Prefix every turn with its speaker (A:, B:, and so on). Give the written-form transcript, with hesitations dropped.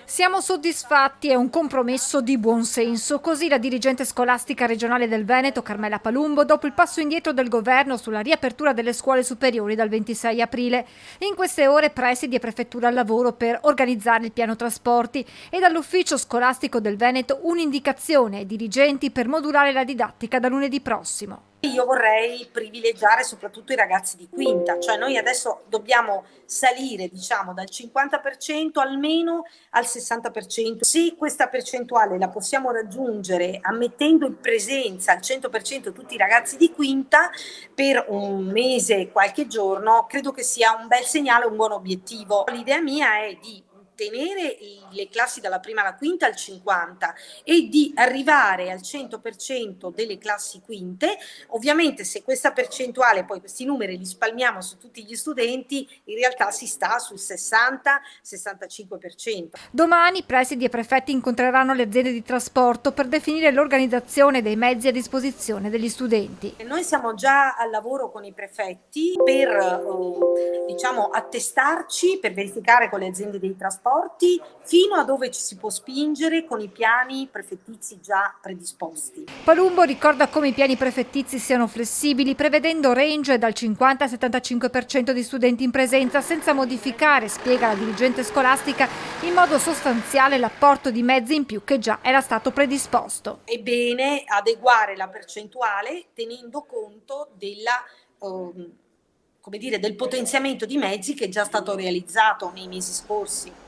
A: Siamo soddisfatti, è un compromesso di buon senso. Così la dirigente scolastica regionale del Veneto, Carmela Palumbo, dopo il passo indietro del governo sulla riapertura delle scuole superiori dal 26 aprile. In queste ore presidi e prefettura al lavoro per organizzare il piano trasporti e dall'ufficio scolastico del Veneto un'indicazione ai dirigenti per modulare la didattica da lunedì prossimo.
B: Io vorrei privilegiare soprattutto i ragazzi di quinta, cioè noi adesso dobbiamo salire, diciamo, dal 50% almeno al 60%. Se questa percentuale la possiamo raggiungere ammettendo in presenza al 100% tutti i ragazzi di quinta per un mese e qualche giorno, credo che sia un bel segnale, un buon obiettivo. L'idea mia è di tenere le classi dalla prima alla quinta al 50 e di arrivare al 100% delle classi quinte. Ovviamente se questa percentuale, poi questi numeri li spalmiamo su tutti gli studenti, in realtà si sta sul 60-65%.
A: Domani presidi e prefetti incontreranno le aziende di trasporto per definire l'organizzazione dei mezzi a disposizione degli studenti.
B: Noi siamo già al lavoro con i prefetti per diciamo, attestarci, per verificare con le aziende dei trasporti fino a dove ci si può spingere con i piani prefettizi già predisposti.
A: Palumbo ricorda come i piani prefettizi siano flessibili, prevedendo range dal 50 al 75% di studenti in presenza, senza modificare, spiega la dirigente scolastica, in modo sostanziale l'apporto di mezzi in più che già era stato predisposto.
B: È bene adeguare la percentuale tenendo conto della come dire, del potenziamento di mezzi che è già stato realizzato nei mesi scorsi.